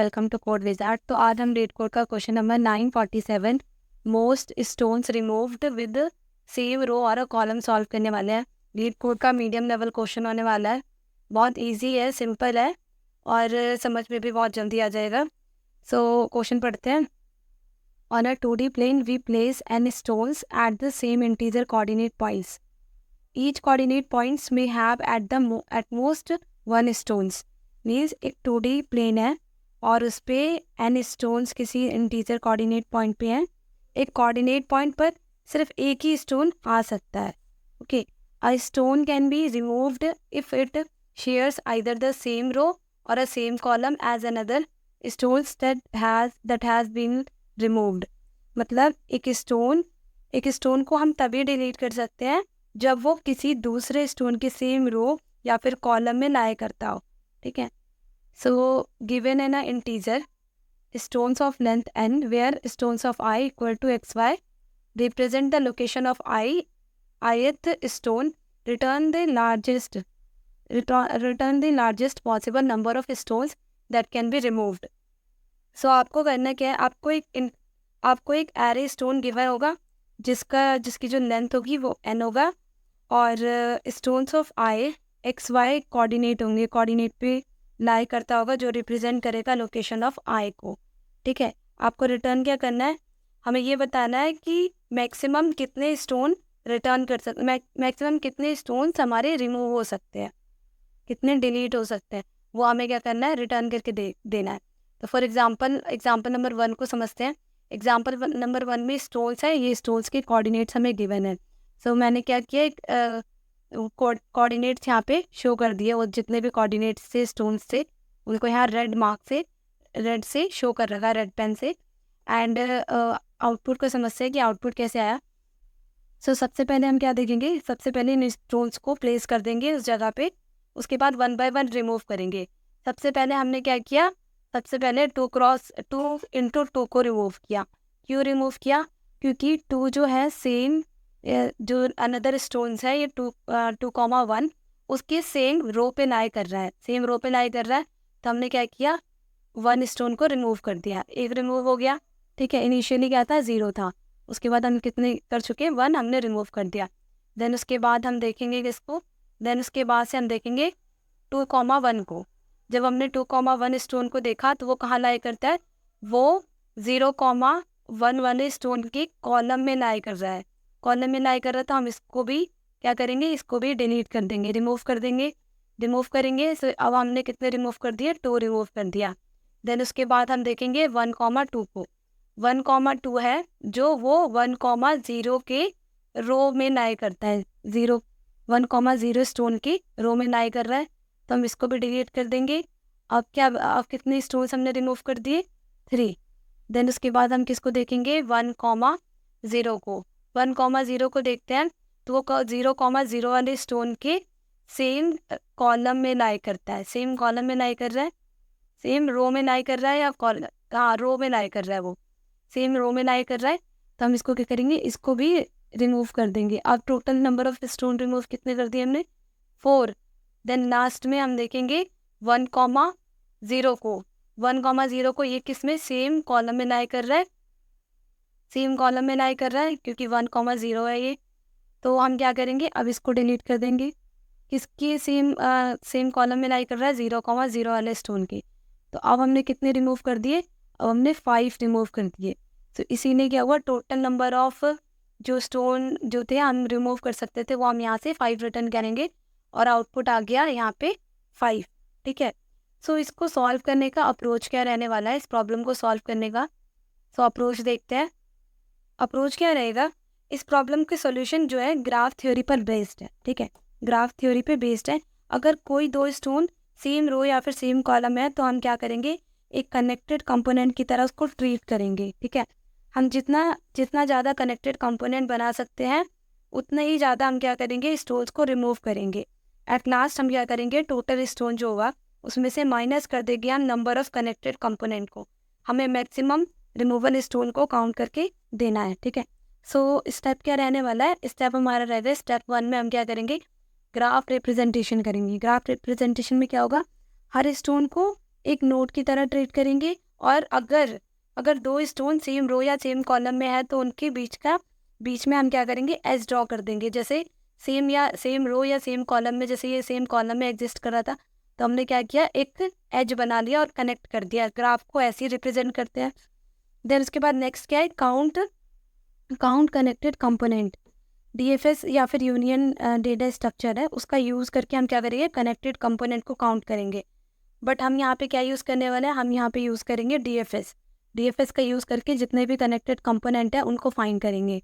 Welcome to code wizard. तो आज हम रेड कोड का question number 947 most stones removed with same row और अ कॉलम सॉल्व करने वाले हैं। रेड कोड का मीडियम लेवल क्वेश्चन होने वाला है। बहुत इजी है, सिंपल है और समझ में भी बहुत जल्दी आ जाएगा। सो क्वेश्चन पढ़ते हैं। On a 2D plane we place n stones at the same integer coordinate points. Each coordinate points may have at most one stones. Means एक 2D प्लेन है और उस पे n स्टोन्स किसी इंटीजर कोऑर्डिनेट पॉइंट पे हैं। एक coordinate point पर सिर्फ एक ही स्टोन आ सकता है। Okay, a stone can be removed if it shares either the same row और a same column as another stones that has been removed. मतलब एक स्टोन को हम तभी डिलीट कर सकते हैं जब वो किसी दूसरे स्टोन के सेम रो या फिर कॉलम में लाया करता हो। ठीक है, so given an integer stones of length n where stones of I equal to xy represent the location of ith stone. Return the largest possible number of stones that can be removed. So आपको करना क्या है, आपको एक array stone given होगा जिसकी जो length होगी वो n होगा और stones of I X Y coordinate होंगे, कोऑर्डिनेट पे लाई करता होगा जो रिप्रेजेंट करेगा लोकेशन ऑफ आई को। ठीक है, आपको रिटर्न क्या करना है, हमें ये बताना है कि मैक्सिमम कितने स्टोन रिटर्न कर सकते, मैक्सिमम कितने स्टोन्स हमारे रिमूव हो सकते हैं, कितने डिलीट हो सकते हैं, वो हमें क्या करना है, रिटर्न करके देना है। तो फॉर एग्जांपल नंबर 1 को समझते हैं। एग्जांपल नंबर 1 में स्टोन्स है, ये स्टोन्स के कोऑर्डिनेट्स हमें गिवन है। सो मैंने क्या किया, एक कोऑर्डिनेट्स यहाँ पे शो कर दिए, वो जितने भी कोऑर्डिनेट्स थे स्टोन्स थे उनको यहाँ रेड से शो कर रखा, रेड पेन से। एंड आउटपुट को समझते हैं कि आउटपुट कैसे आया। सो सबसे पहले हम क्या देखेंगे, सबसे पहले इन स्टोन्स को प्लेस कर देंगे उस जगह पे, उसके बाद 1 बाय 1 रिमूव करेंगे। सबसे पहले हमने क्या किया, सबसे पहले 2 को रिमूव किया। क्यों रिमूव किया, क्योंकि 2 जो है सेम जो अनदर स्टोन्स है ये 2,1 उसके सेम रो पे लाई कर रहा है, तो हमने क्या किया, 1 स्टोन को रिमूव कर दिया, एक रिमूव हो गया। ठीक है, इनिशियली क्या था, 0 था, उसके बाद हम कितने कर चुके, 1 हमने रिमूव कर दिया। देन उसके बाद हम देखेंगे किसको, देन उसके बाद से हम देखेंगे 2,1 को। जब हमने 2,1 स्टोन को देखा तो वो कहाँ लाई करता है, वो 0,1 वाले स्टोन के कॉलम में लाई कर रहा है, तो हम इसको भी क्या करेंगे, इसको भी डिलीट कर देंगे, रिमूव करेंगे। सो अब हमने कितने रिमूव कर दिए, 2 रिमूव कर दिया। देन उसके बाद हम देखेंगे 1,2 को। 1,2 है जो वो 1,0 के रो में लाई करता है, 1,0 स्टोन की रो में लाई कर रहा है, तो हम इसको भी डिलीट कर देंगे। अब कितने स्टोन्स हमने रिमूव कर दिए, 3। देन उसके बाद हम किसको देखेंगे, 1,0 को। 1,0 को देखते हैं तो वो 0,0 वाले स्टोन के सेम कॉलम में लाई करता है, सेम रो में लाई कर रहा है या रो में लाई कर रहा है, वो सेम रो में लाई कर रहा है, तो हम इसको क्या करेंगे, इसको भी रिमूव कर देंगे। अब total number of stone remove कितने कर दिए हमने, 4। देन लास्ट में हम देखेंगे 1,0 को। 1,0 को ये किस में, सेम कॉलम में लाई कर रहा है, क्योंकि 1,0 है ये, तो हम क्या करेंगे, अब इसको डिलीट कर देंगे। किसकी सेम कॉलम में लाई कर रहा है, 0,0 वाले स्टोन की। तो अब हमने कितने रिमूव कर दिए, अब हमने 5 रिमूव कर दिए। तो इसीलिए क्या हुआ, टोटल नंबर ऑफ जो स्टोन जो थे हम रिमूव कर सकते थे वो हम यहाँ से 5 रिटर्न करेंगे और आउटपुट आ गया यहाँ पे 5। ठीक है, सो इसको सॉल्व करने का अप्रोच क्या रहने वाला है, इस प्रॉब्लम को सॉल्व करने का। सो अप्रोच देखते हैं, अप्रोच क्या रहेगा, इस प्रॉब्लम के सॉल्यूशन जो है ग्राफ थ्योरी पर बेस्ड है। ठीक है, ग्राफ थ्योरी पे बेस्ड है। अगर कोई 2 स्टोन सेम रो या फिर सेम कॉलम है तो हम क्या करेंगे, एक कनेक्टेड कंपोनेंट की तरह उसको ट्रीट करेंगे। ठीक है, हम जितना ज़्यादा कनेक्टेड कंपोनेंट बना सकते हैं उतना ही ज़्यादा हम क्या करेंगे, स्टोन्स को रिमूव करेंगे। एट लास्ट हम क्या करेंगे, टोटल स्टोन जो होगा उसमें से माइनस कर देंगे हम नंबर ऑफ कनेक्टेड कंपोनेंट को, हमें मैक्सिमम रिमूवल स्टोन को काउंट करके देना है। ठीक है, सो स्टेप क्या रहने वाला है, स्टेप हमारा रहेगा, स्टेप 1 में हम क्या करेंगे, ग्राफ रिप्रेजेंटेशन करेंगे। ग्राफ रिप्रेजेंटेशन में क्या होगा, हर स्टोन को एक नोड की तरह ट्रीट करेंगे। और अगर अगर दो स्टोन सेम रो या सेम कॉलम में है तो उनके बीच में हम क्या करेंगे, एज ड्रॉ कर देंगे। जैसे सेम रो या सेम कॉलम में, जैसे ये सेम कॉलम में एग्जिस्ट कर रहा था तो हमने क्या किया, एक एज बना लिया और कनेक्ट कर दिया। ग्राफ को ऐसे ही रिप्रेजेंट करते हैं। देन उसके बाद नेक्स्ट क्या है, काउंट कनेक्टेड कंपोनेंट। डीएफएस या फिर यूनियन डेटा स्ट्रक्चर है, उसका यूज़ करके हम क्या करेंगे, कनेक्टेड कंपोनेंट को काउंट करेंगे। बट हम यहाँ पे क्या यूज़ करने वाले हैं, हम यहाँ पे यूज़ करेंगे डीएफएस का यूज़ करके जितने भी कनेक्टेड कंपोनेंट है उनको फाइंड करेंगे।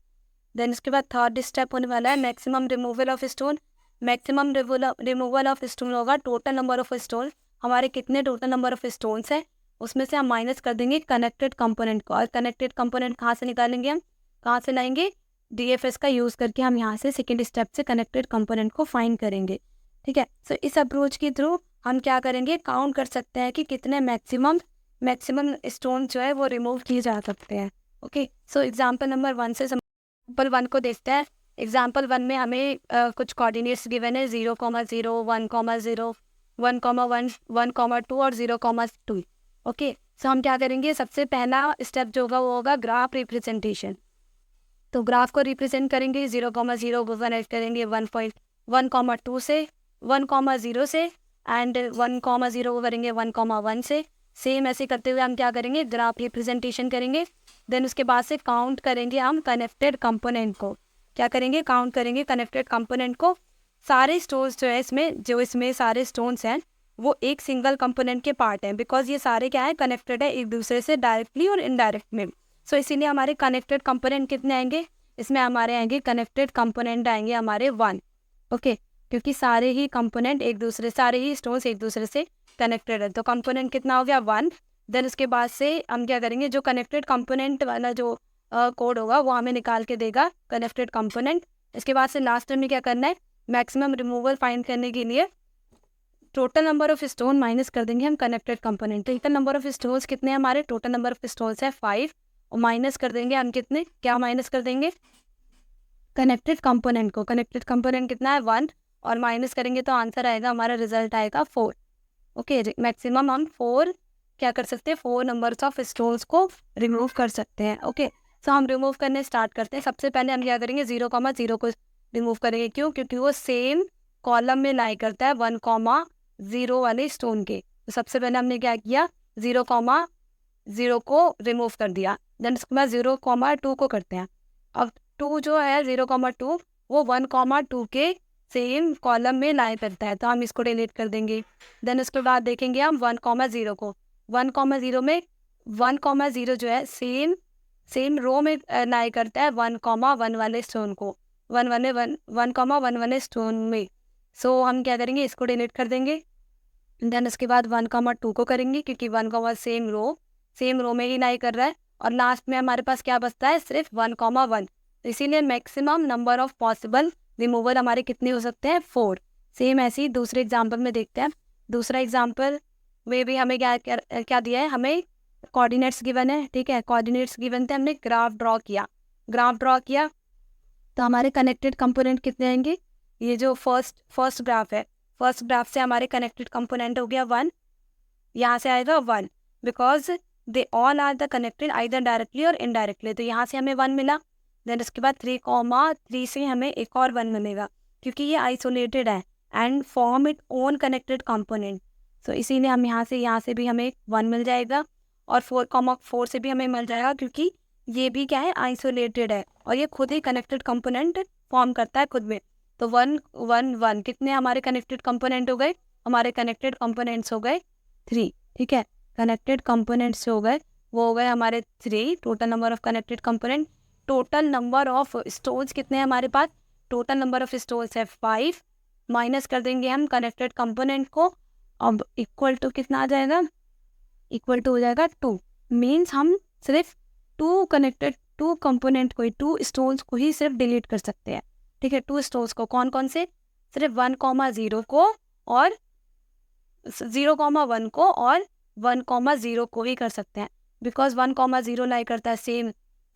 देन उसके बाद थर्ड स्टेप होने वाला है maximum removal of stone. Maximum removal of stone होगा टोटल नंबर ऑफ स्टोन, हमारे कितने टोटल नंबर ऑफ स्टोन्स है उसमें से हम माइनस कर देंगे कनेक्टेड कंपोनेंट को। और कनेक्टेड कंपोनेंट कहाँ से निकालेंगे, हम कहाँ से लाएंगे, डीएफएस का यूज़ करके हम यहाँ से सेकेंड स्टेप से कनेक्टेड कंपोनेंट को फाइंड करेंगे। ठीक है, सो इस अप्रोच के थ्रू हम क्या करेंगे, काउंट कर सकते हैं कि कितने मैक्सिमम स्टोन जो है वो रिमूव किए जा सकते हैं। ओके, सो एग्जाम्पल नंबर 1 से एग्जाम्पल 1 को देखते हैं। एग्जाम्पल 1 में हमें कुछ कोऑर्डिनेट्स गिवन है 0,0 1,0 1,1 1,2 और 0,2। ओके, सो हम क्या करेंगे, सबसे पहला स्टेप जो होगा वो होगा ग्राफ रिप्रेजेंटेशन। तो ग्राफ को रिप्रेजेंट करेंगे 0,0 को कनेक्ट करेंगे 1,2 से 1,0 से एंड 1,0 को करेंगे 1,1 से। सेम ऐसे करते हुए हम क्या करेंगे, ग्राफ रिप्रेजेंटेशन करेंगे। देन उसके बाद से काउंट करेंगे हम कनेक्टेड कंपोनेंट को। क्या करेंगे, काउंट करेंगे कनेक्टेड कंपोनेंट को। सारे स्टोन्स जो इसमें सारे स्टोन्स हैं वो एक सिंगल कंपोनेंट के पार्ट हैं, बिकॉज ये सारे क्या है, कनेक्टेड है एक दूसरे से डायरेक्टली और इनडायरेक्ट में। सो इसीलिए हमारे कनेक्टेड कंपोनेंट कितने आएंगे, इसमें हमारे आएंगे कनेक्टेड कंपोनेंट आएंगे हमारे 1। ओके, क्योंकि सारे ही स्टोन्स एक दूसरे से कनेक्टेड है तो कंपोनेंट कितना हो गया 1। देन उसके बाद से हम क्या करेंगे, जो कनेक्टेड कंपोनेंट वाला जो कोड होगा वो हमें निकाल के देगा कनेक्टेड कंपोनेंट। इसके बाद से लास्ट में क्या करना है, मैक्सिमम रिमूवल फाइंड करने के लिए total number of stone minus कर देंगे हम connected component. Total number of stones कितने हैं हमारे, टोटल नंबर ऑफ स्टोन्स है 5 और माइनस कर देंगे हम कितने, क्या माइनस कर देंगे, कनेक्टेड कंपोनेंट को। कनेक्टेड कंपोनेंट कितना है 1 और माइनस करेंगे तो आंसर आएगा, हमारा रिजल्ट आएगा 4। ओके, मैक्सिमम हम 4 क्या कर सकते हैं, 4 नंबर्स ऑफ स्टोन्स को रिमूव कर सकते हैं। ओके, सो हम रिमूव करने स्टार्ट करते हैं। सबसे पहले हम क्या करेंगे, 0,0 को रिमूव करेंगे। क्यों, क्योंकि वो सेम कॉलम में लाई करता है 1,0 वाले स्टोन के। तो सबसे पहले हमने क्या किया, 0,0 को रिमूव कर दिया। देन उसके बाद 0,2 को करते हैं। अब 2 जो है 0,2 वो 1,2 के सेम कॉलम में लाई करता है तो हम इसको डिलीट कर देंगे। देन उसके बाद देखेंगे हम 1,0 को। 1,0 में 1,0 जो है सेम रो में लाई करता है 1,1 वाले स्टोन को, 1,1 स्टोन में। सो हम क्या करेंगे, इसको डिलीट कर देंगे। देन उसके बाद 1,2 को करेंगे क्योंकि 1, सेम रो में ही लाई कर रहा है। और लास्ट में हमारे पास क्या बचता है, सिर्फ 1,1। तो इसीलिए maximum number of possible removal हमारे कितने हो सकते हैं, 4। सेम ऐसे ही दूसरे एग्जाम्पल में देखते हैं। दूसरा एग्जाम्पल में भी हमें क्या दिया है, हमें कोऑर्डिनेट्स गिवन है। ठीक है, कोऑर्डिनेट्स गिवन थे, हमने ग्राफ ड्रॉ किया तो हमारे कनेक्टेड कंपोनेंट कितने आएंगे, ये जो फर्स्ट ग्राफ है, फर्स्ट ग्राफ से हमारे कनेक्टेड कंपोनेंट हो गया 1, यहाँ से आएगा 1 because they all are the connected either directly और इनडायरेक्टली। तो यहाँ से हमें 1 मिला। देन उसके बाद 3,3 से हमें एक और 1 मिलेगा क्योंकि ये आइसोलेटेड है and form it own connected component. So इसीलिए हम यहाँ से भी हमें 1 मिल जाएगा और 4,4 से भी हमें मिल जाएगा क्योंकि ये भी क्या है, आइसोलेटेड है और ये खुद ही कनेक्टेड कंपोनेंट फॉर्म करता है खुद में। तो 1, 1, 1 कितने हमारे कनेक्टेड कंपोनेंट हो गए, हमारे कनेक्टेड कंपोनेंट्स हो गए 3। ठीक है, कनेक्टेड कंपोनेंट्स हो गए वो हो गए हमारे 3। Total number of connected component, total number of stones कितने हैं हमारे पास, टोटल नंबर ऑफ स्टोन्स है 5। माइनस कर देंगे हम कनेक्टेड कंपोनेंट को। अब इक्वल टू कितना आ जाएगा, इक्वल टू हो जाएगा 2। मीन्स हम सिर्फ 2 कंपोनेंट को ही, 2 स्टोन्स को ही सिर्फ डिलीट कर सकते हैं। ठीक है, 2 स्टोन्स को, कौन कौन से, सिर्फ 1,0 को और 0,1 को और 1,0 को ही कर सकते हैं बिकॉज 1,0 लाई करता है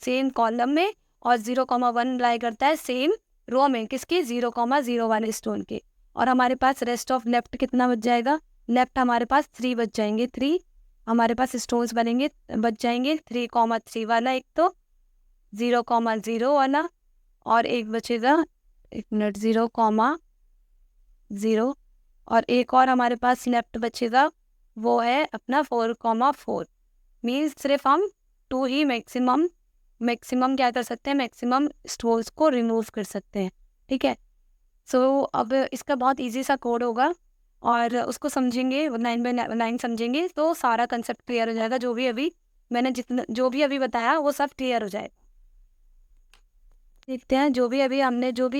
सेम कॉलम में और 0,1 लाई करता है सेम रो में, किसके, 0,0 वाले स्टोन के। और हमारे पास रेस्ट ऑफ लेफ्ट कितना बच जाएगा, लेफ्ट हमारे पास 3 बच जाएंगे, 3 हमारे पास स्टोन्स बनेंगे, बच जाएंगे 3,3 वाला एक, तो 0,0 वाला, और एक बचेगा, 1 मिनट, 0,0, और एक और हमारे पास लेफ्ट बचेगा, वो है अपना 4,4। मीन्स सिर्फ हम 2 ही मैक्सिमम क्या कर सकते हैं, मैक्सिमम स्टोन्स को रिमूव कर सकते हैं, ठीक है। सो अब इसका बहुत इजी सा कोड होगा, और उसको समझेंगे 9 बाय 9 समझेंगे तो सारा कंसेप्ट क्लियर हो जाएगा। जो भी अभी मैंने जो भी अभी बताया वो सब क्लियर हो जाएगा। देखते हैं जो भी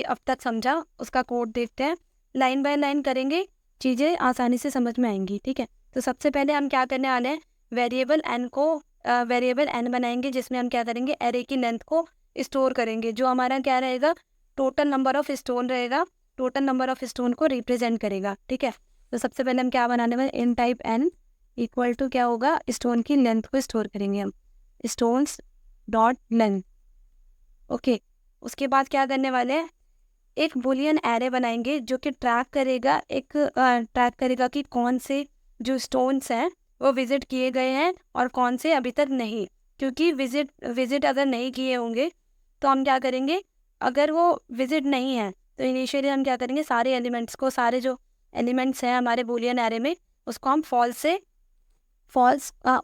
अब तक समझा उसका कोड देखते हैं। लाइन बाय लाइन करेंगे, चीज़ें आसानी से समझ में आएंगी, ठीक है। तो सबसे पहले हम क्या करने वाले हैं, वेरिएबल एन बनाएंगे, जिसमें हम क्या करेंगे, एरे की लेंथ को स्टोर करेंगे। जो हमारा क्या रहेगा, टोटल नंबर ऑफ स्टोन रहेगा, टोटल नंबर ऑफ स्टोन को रिप्रेजेंट करेगा, ठीक है। तो सबसे पहले हम क्या बनाने वाले, इन टाइप एन इक्वल टू क्या होगा, स्टोन की लेंथ को स्टोर करेंगे हम, स्टोन्स डॉट लेंथ, ओके। उसके बाद क्या करने वाले हैं, एक बुलियन एरे बनाएंगे जो कि ट्रैक करेगा कि कौन से जो स्टोन्स हैं वो विजिट किए गए हैं और कौन से अभी तक नहीं। क्योंकि विजिट अगर नहीं किए होंगे तो हम क्या करेंगे, अगर वो विजिट नहीं है तो इनिशियली हम क्या करेंगे, सारे एलिमेंट्स को, सारे जो एलिमेंट्स हैं हमारे बुलियन एरे में, उसको हम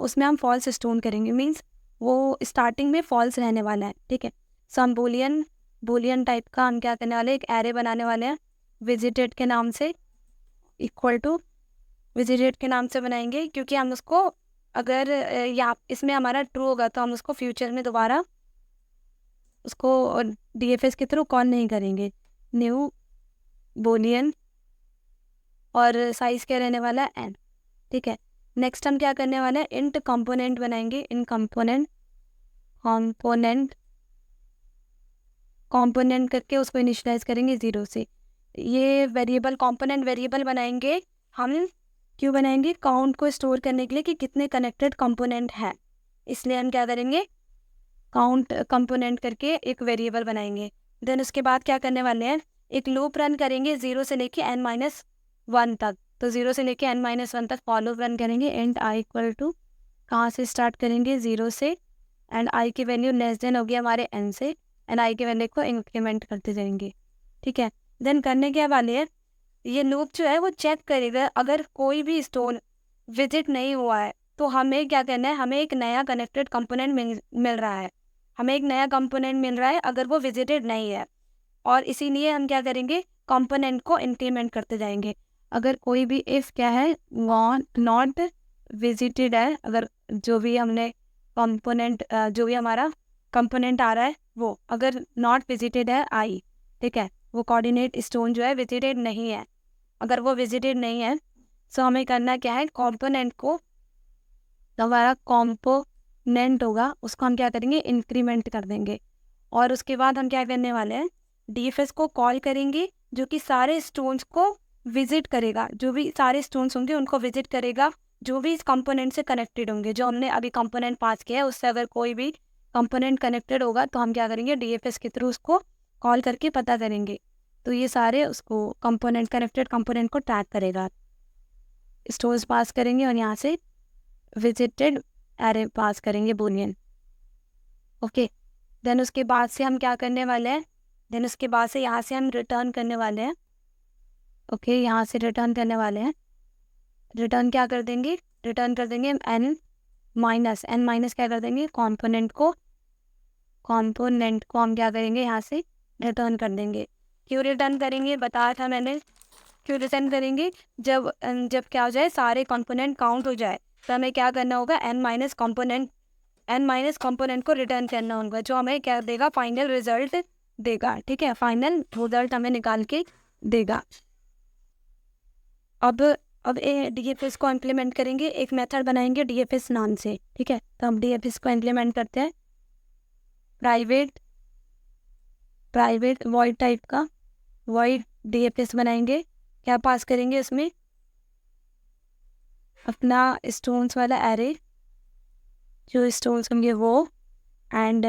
उसमें हम फॉल्स स्टोन करेंगे। मीन्स वो स्टार्टिंग में फॉल्स रहने वाला है, ठीक है। सो हम बुलियन टाइप का हम क्या करने वाले हैं, एक एरे बनाने वाले हैं विजिटेड के नाम से, इक्वल टू विजिटेड के नाम से बनाएंगे, क्योंकि हम उसको अगर या इसमें हमारा ट्रू होगा तो हम उसको फ्यूचर में दोबारा उसको डीएफएस के थ्रू कॉल नहीं करेंगे। न्यू बुलियन, और साइज क्या रहने वाला है, एन, ठीक है। नेक्स्ट हम क्या करने वाले हैं, इंट कंपोनेंट बनाएंगे, इन कंपोनेंट करके उसको इनिशियलाइज करेंगे 0 से। ये कंपोनेंट वेरिएबल बनाएंगे हम, क्यों बनाएंगे, काउंट को स्टोर करने के लिए कि कितने कनेक्टेड कंपोनेंट हैं। इसलिए हम क्या करेंगे, काउंट कंपोनेंट करके एक वेरिएबल बनाएंगे। देन उसके बाद क्या करने वाले हैं, एक लूप रन करेंगे 0 से लेके n-1 तक। तो 0 से लेके n-1 तक फॉर लूप रन करेंगे। एंड आई इक्वल टू, कहाँ से स्टार्ट करेंगे, 0 से, एंड आई की वैल्यू लेस देन होगी हमारे n से, एंड आई के वैल्यू को इंक्रीमेंट करते जाएंगे, ठीक है। देन करने के वाले हैं, ये लूप जो है वो चेक करेगा अगर कोई भी स्टोन विजिट नहीं हुआ है तो हमें क्या करना है, हमें एक नया कनेक्टेड कंपोनेंट मिल रहा है, हमें एक नया कंपोनेंट मिल रहा है अगर वो विजिटेड नहीं है। और इसीलिए हम क्या करेंगे, कंपोनेंट को इंक्रीमेंट करते जाएंगे। अगर कोई भी इफ क्या है, नॉट विजिटेड है, अगर जो भी हमने कंपोनेंट जो भी हमारा कंपोनेंट आ रहा है वो अगर नॉट विजिटेड है आई, ठीक है, वो कोऑर्डिनेट स्टोन जो है विजिटेड नहीं है, अगर वो विजिटेड नहीं है सो हमें करना क्या है, कंपोनेंट को, तो हमारा कंपोनेंट होगा उसको हम क्या करेंगे, इंक्रीमेंट कर देंगे। और उसके बाद हम क्या करने वाले हैं, डीएफएस को कॉल करेंगे जो कि सारे स्टोन्स को विजिट करेगा, जो भी सारे स्टोन्स होंगे उनको विजिट करेगा, जो भी इस कंपोनेंट से कनेक्टेड होंगे, जो हमने अभी कंपोनेंट पास किया है उससे अगर कोई भी कंपोनेंट कनेक्टेड होगा तो हम क्या करेंगे, डीएफएस के थ्रू उसको कॉल करके पता करेंगे। तो ये सारे उसको कनेक्टेड कंपोनेंट को ट्रैक करेगा, स्टोर्स पास करेंगे और यहाँ से विजिटेड एरे पास करेंगे बुलियन, ओके। देन उसके बाद से हम क्या करने वाले हैं, देन उसके बाद से यहाँ से हम रिटर्न करने वाले हैं, ओके। यहाँ से रिटर्न करने वाले हैं, रिटर्न क्या कर देंगे, रिटर्न कर देंगे एन माइनस क्या कर देंगे, कंपोनेंट को हम क्या करेंगे, यहाँ से रिटर्न कर देंगे। क्यों रिटर्न करेंगे, बताया था मैंने, क्यों रिटर्न करेंगे, जब क्या हो जाए, सारे कंपोनेंट काउंट हो जाए तो हमें क्या करना होगा, एन माइनस कंपोनेंट को रिटर्न करना होगा, जो हमें क्या देगा, फाइनल रिजल्ट देगा, ठीक है, फाइनल रिजल्ट हमें निकाल के देगा। अब डीएफएस को इम्प्लीमेंट करेंगे, एक मेथड बनाएंगे डीएफएस नाम से, ठीक है। तो हम डीएफएस को इम्प्लीमेंट करते हैं, प्राइवेट वॉइड टाइप का वॉइड डीएफएस बनाएंगे। क्या पास करेंगे इसमें, अपना स्टोन्स वाला एरे, जो स्टोन्स होंगे वो, एंड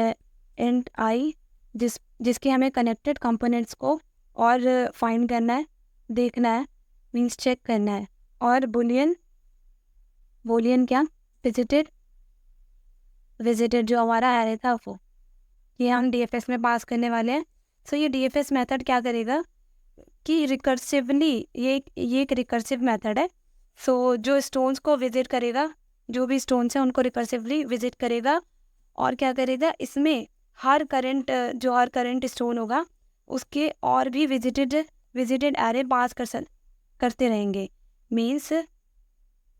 आई जिसके हमें कनेक्टेड कंपोनेंट्स को और फाइंड करना है, देखना है, मीन्स चेक करना है, और बुलियन क्या, विजिटेड जो हमारा एरे था वो, ये हम डीएफएस में पास करने वाले हैं। सो ये डीएफएस मेथड क्या करेगा कि रिकर्सिवली, ये एक रिकर्सिव मेथड है। सो जो स्टोन्स को विजिट करेगा, जो भी स्टोन्स हैं उनको रिकर्सिवली विजिट करेगा, और क्या करेगा, इसमें हर करंट स्टोन होगा उसके और भी विजिटेड एरे पास करते रहेंगे। मीन्स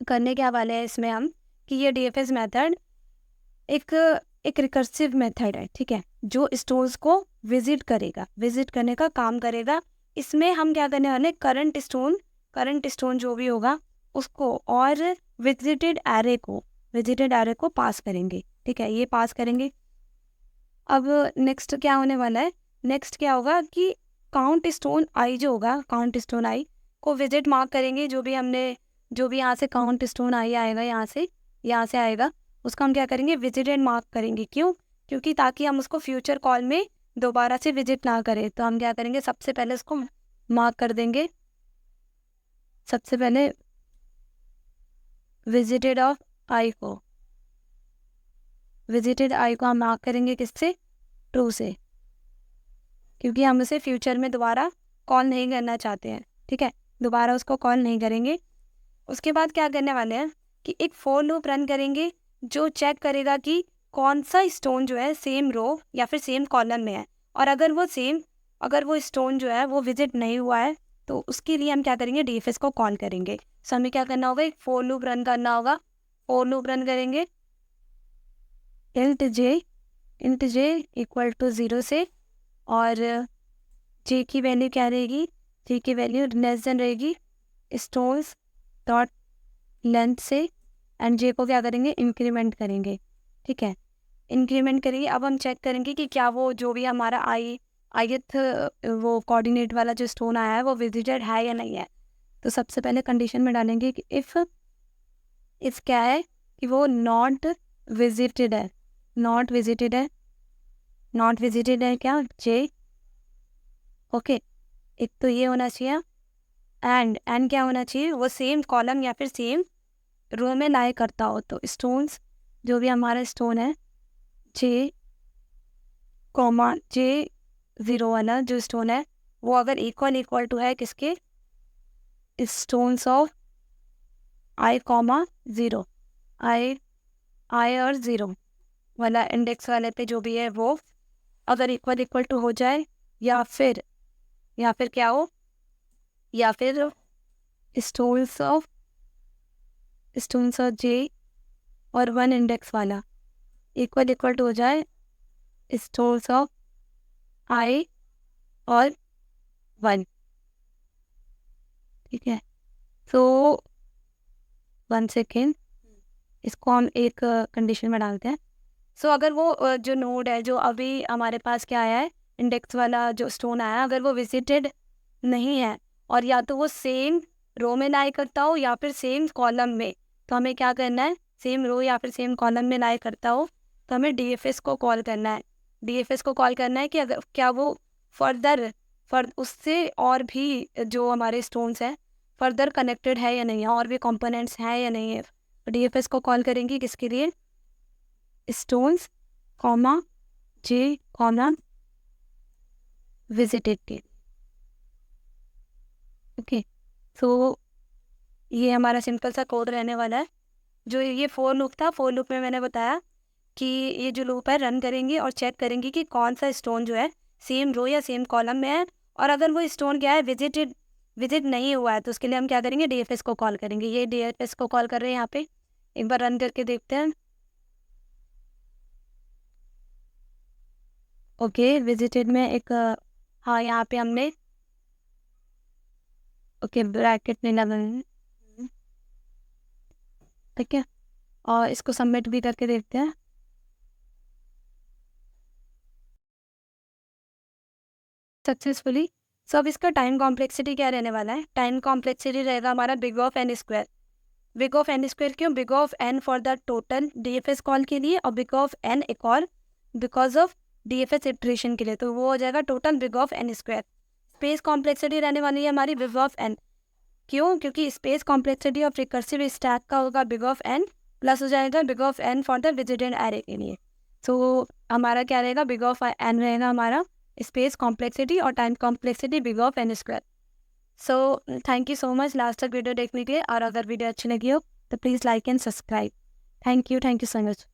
करने क्या वाले हैं इसमें हम कि ये डीएफएस मेथड एक रिकर्सिव मेथड है, ठीक है, जो स्टोन्स को विजिट करने का काम करेगा। इसमें हम क्या करने वाले, करंट स्टोन जो भी होगा उसको और विजिटेड एरे को पास करेंगे, ठीक है, ये पास करेंगे। अब नेक्स्ट क्या होने वाला है, नेक्स्ट क्या होगा कि काउंट स्टोन आई जो होगा, काउंट स्टोन आई को विजिट मार्क करेंगे। जो भी यहाँ से काउंट स्टोन आई आएगा, यहाँ से आएगा, उसका हम क्या करेंगे, विजिटेड मार्क करेंगे। क्यों? क्योंकि ताकि हम उसको फ्यूचर कॉल में दोबारा से विजिट ना करें। तो हम क्या करेंगे, सबसे पहले उसको मार्क कर देंगे। सबसे पहले विजिटेड आई को हम मार्क करेंगे किससे, ट्रू से, क्योंकि हम उसे फ्यूचर में दोबारा कॉल नहीं करना चाहते हैं, ठीक है, दोबारा उसको कॉल नहीं करेंगे। उसके बाद क्या करने वाले हैं कि एक फॉर लूप रन करेंगे जो चेक करेगा कि कौन सा स्टोन जो है सेम रो या फिर सेम कॉलम में है, और अगर वो स्टोन जो है वो विजिट नहीं हुआ है तो उसके लिए हम क्या करेंगे, डीएफएस को कॉल करेंगे। सो हमें क्या करना होगा, एक फॉर लूप रन करना होगा। फॉर लूप रन करेंगे इंट जे इक्वल टू 0 से, और जे की वैल्यू क्या रहेगी, जे की वैल्यू लेस देन रहेगी स्टोन्स डॉट लेंथ से, एंड जे को क्या करेंगे, इंक्रीमेंट करेंगे, ठीक है, इंक्रीमेंट करेंगे। अब हम चेक करेंगे कि क्या वो जो भी हमारा ith वो कोऑर्डिनेट वाला जो स्टोन आया है वो विजिटेड है या नहीं है। तो सबसे पहले कंडीशन में डालेंगे कि इफ़ क्या है कि वो नॉट विजिटेड है क्या, जे, ओके, एक तो ये होना चाहिए, एंड क्या होना चाहिए, वो सेम कॉलम या फिर सेम रो में लाई करता हो। तो स्टोन्स जो भी हमारा स्टोन है जे 0 वाला जो स्टोन है वो अगर इक्वल टू है किसके, स्टोन्स ऑफ i,0, आई और 0 वाला इंडेक्स वाले पे जो भी है वो अगर इक्वल टू हो जाए, या फिर क्या हो, या फिर स्टोन्स ऑफ जे और 1 इंडेक्स वाला इक्वल टू हो जाए स्टोन्स ऑफ i और 1, ठीक है। सो 1 सेकेंड, इसको हम एक कंडीशन में डालते हैं। सो अगर वो जो नोड है जो अभी हमारे पास क्या आया है, इंडेक्स वाला जो स्टोन आया है, अगर वो विजिटेड नहीं है और या तो वो सेम रो में लाई करता हो या फिर सेम कॉलम में, तो हमें क्या करना है, सेम रो या फिर सेम कॉलम में लाई करता हो तो हमें डीएफएस को कॉल करना है। डीएफएस को कॉल करना है कि अगर क्या वो फर्दर उससे और भी जो हमारे स्टोन्स हैं फर्दर कनेक्टेड है या नहीं है, और भी कंपोनेंट्स हैं या नहीं है। डीएफएस को कॉल करेंगे किसके लिए, स्टोन्स कॉमा जे कॉमा विजिटेड के, ओके। सो ये हमारा सिंपल सा कोड रहने वाला है। जो ये फॉर लूप था, फॉर लूप में मैंने बताया कि ये जो लूप है रन करेंगे और चेक करेंगे कि कौन सा स्टोन जो है सेम रो या सेम कॉलम में है, और अगर वो स्टोन क्या है विजिट नहीं हुआ है तो उसके लिए हम क्या करेंगे, डीएफएस को कॉल करेंगे। ये डीएफएस को कॉल कर रहे हैं यहाँ पे, एक बार रन करके देखते हैं। ओके, विजिटेड में एक हाँ यहाँ पे हमने ओके ब्रैकेट नहीं लगाए, ठीक है, और इसको सबमिट भी करके देखते हैं। सक्सेसफुली। सो अब इसका टाइम कॉम्प्लेक्सिटी क्या रहने वाला है, टाइम कॉम्प्लेक्सिटी रहेगा हमारा big of N square. Big of N square क्यों, big of N for the total DFS call के लिए, और बिग ऑफ एन एक और बिकॉज ऑफ डीएफएस इटरेशन के लिए, तो वो हो जाएगा total big of N square. Space complexity रहने वाली है हमारी बिग ऑफ एन, क्यों? क्योंकि space complexity of recursive stack का होगा बिग ऑफ एन प्लस हो जाएगा big of N for the visited array के लिए। सो हमारा क्या रहेगा? बिग ऑफ एन रहेगा हमारा स्पेस कॉम्प्लेक्सिटी और time complexity big of N square. So thank you so much last तक वीडियो देखने के लिए, और अगर वीडियो अच्छी लगी हो तो please like and subscribe. Thank you so much.